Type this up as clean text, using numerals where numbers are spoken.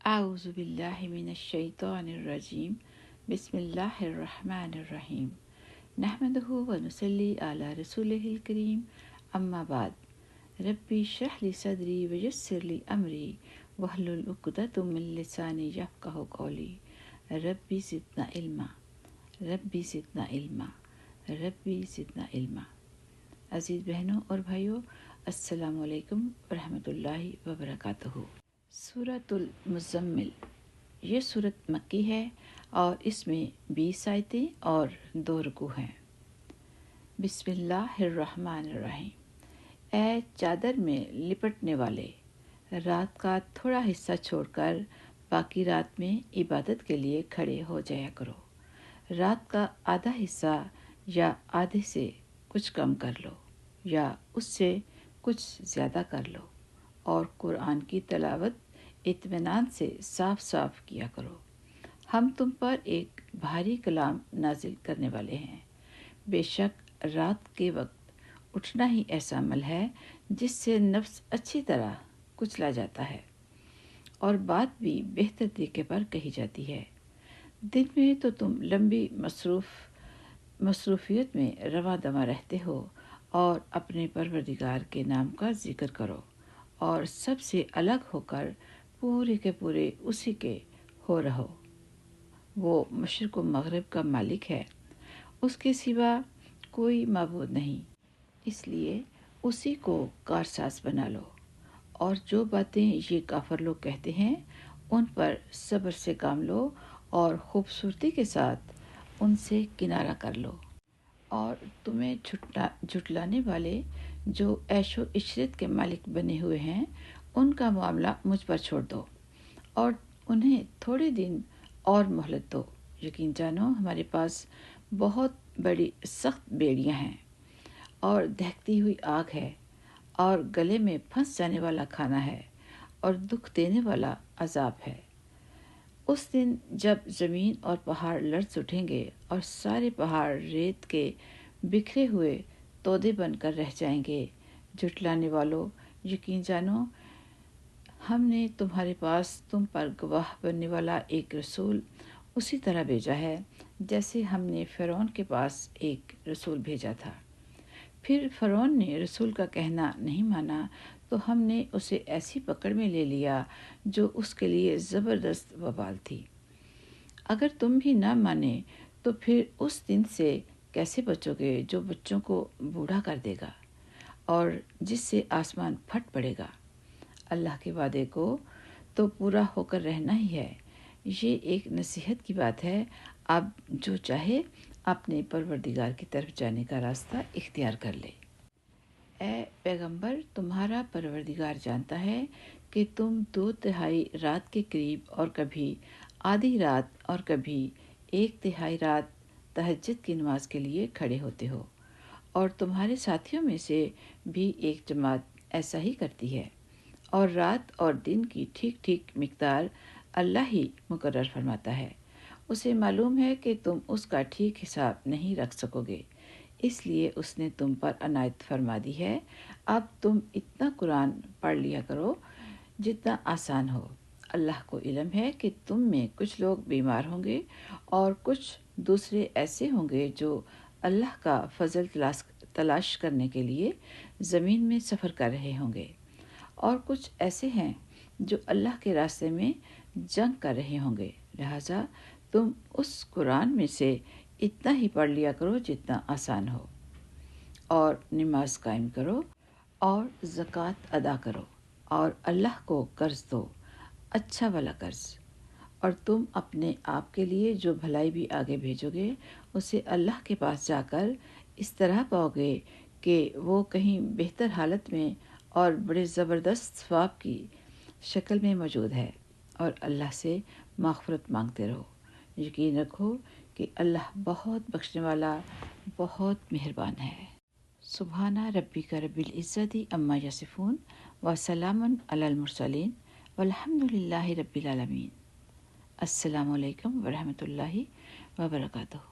اعوذ باللہ من الشیطان الرجیم بسم اللہ الرحمن الرحیم نحمدہ ونصلی علی رسولہ الکریم اما بعد ربی اشرح لی صدری ویسر لی امری واحلل عقدۃ من لسانی یفقہوا قولی ربی زدنا علما ربی زدنا علما ربی زدنا علما۔ عزیز بہنوں اور بھائیوں، السلام علیکم ورحمۃ اللہ وبرکاتہ۔ سورۃ المزمل، یہ سورت مکی ہے اور اس میں 20 آیتیں اور 2 رکوع ہیں۔ بسم اللہ الرحمن الرحیم۔ اے چادر میں لپٹنے والے، رات کا تھوڑا حصہ چھوڑ کر باقی رات میں عبادت کے لیے کھڑے ہو جایا کرو۔ رات کا آدھا حصہ یا آدھے سے کچھ کم کر لو یا اس سے کچھ زیادہ کر لو، اور قرآن کی تلاوت اطمینان سے صاف صاف کیا کرو۔ ہم تم پر ایک بھاری کلام نازل کرنے والے ہیں۔ بے شک رات کے وقت اٹھنا ہی ایسا عمل ہے جس سے نفس اچھی طرح کچلا جاتا ہے اور بات بھی بہتر طریقے پر کہی جاتی ہے۔ دن میں تو تم لمبی مصروفیت میں رواں دواں رہتے ہو اور اپنے پروردگار کے نام کا ذکر کرو، اور سب سے الگ ہو کر پورے کے پورے اسی کے ہو رہو۔ وہ مشرق و مغرب کا مالک ہے، اس کے سوا کوئی معبود نہیں، اس لیے اسی کو کارساز بنا لو، اور جو باتیں یہ کافر لوگ کہتے ہیں ان پر صبر سے کام لو اور خوبصورتی کے ساتھ ان سے کنارہ کر لو۔ اور تمہیں جھٹلانے والے جو عیش و عشرت کے مالک بنے ہوئے ہیں ان کا معاملہ مجھ پر چھوڑ دو اور انہیں تھوڑے دن اور مہلت دو۔ یقین جانو ہمارے پاس بہت بڑی سخت بیڑیاں ہیں اور دہکتی ہوئی آگ ہے، اور گلے میں پھنس جانے والا کھانا ہے اور دکھ دینے والا عذاب ہے۔ اس دن جب زمین اور پہاڑ لرز اٹھیں گے اور سارے پہاڑ ریت کے بکھرے ہوئے تودے بن کر رہ جائیں گے۔ جھٹلانے والوں، یقین جانو ہم نے تمہارے پاس تم پر گواہ بننے والا ایک رسول اسی طرح بھیجا ہے جیسے ہم نے فرعون کے پاس ایک رسول بھیجا تھا۔ پھر فرعون نے رسول کا کہنا نہیں مانا تو ہم نے اسے ایسی پکڑ میں لے لیا جو اس کے لیے زبردست وبال تھی۔ اگر تم بھی نہ مانے تو پھر اس دن سے کیسے بچو گے جو بچوں کو بوڑھا کر دے گا اور جس سے آسمان پھٹ پڑے گا۔ اللہ کے وعدے کو تو پورا ہو کر رہنا ہی ہے۔ یہ ایک نصیحت کی بات ہے، اب جو چاہے اپنے پروردگار کی طرف جانے کا راستہ اختیار کر لے۔ اے پیغمبر، تمہارا پروردگار جانتا ہے کہ تم 2/3 رات کے قریب اور کبھی آدھی رات اور کبھی 1/3 رات تہجد کی نماز کے لیے کھڑے ہوتے ہو، اور تمہارے ساتھیوں میں سے بھی ایک جماعت ایسا ہی کرتی ہے، اور رات اور دن کی ٹھیک ٹھیک مقدار اللہ ہی مقرر فرماتا ہے۔ اسے معلوم ہے کہ تم اس کا ٹھیک حساب نہیں رکھ سکو گے، اس لیے اس نے تم پر عنایت فرما دی ہے۔ اب تم اتنا قرآن پڑھ لیا کرو جتنا آسان ہو۔ اللہ کو علم ہے کہ تم میں کچھ لوگ بیمار ہوں گے اور کچھ دوسرے ایسے ہوں گے جو اللہ کا فضل تلاش کرنے کے لیے زمین میں سفر کر رہے ہوں گے، اور کچھ ایسے ہیں جو اللہ کے راستے میں جنگ کر رہے ہوں گے۔ لہٰذا تم اس قرآن میں سے اتنا ہی پڑھ لیا کرو جتنا آسان ہو، اور نماز قائم کرو اور زکوٰۃ ادا کرو، اور اللہ کو قرض دو، اچھا والا قرض، اور تم اپنے آپ کے لیے جو بھلائی بھی آگے بھیجو گے اسے اللہ کے پاس جا کر اس طرح پاؤ گے کہ وہ کہیں بہتر حالت میں اور بڑے زبردست ثواب کی شکل میں موجود ہے، اور اللہ سے مغفرت مانگتے رہو۔ یقین رکھو کہ اللہ بہت بخشنے والا، بہت مہربان ہے۔ سبحان ربک رب العزت عما یصفون وسلام علی المرسلین والحمد للہ رب العالمین۔ السلام علیکم ورحمۃ اللہ وبرکاتہ۔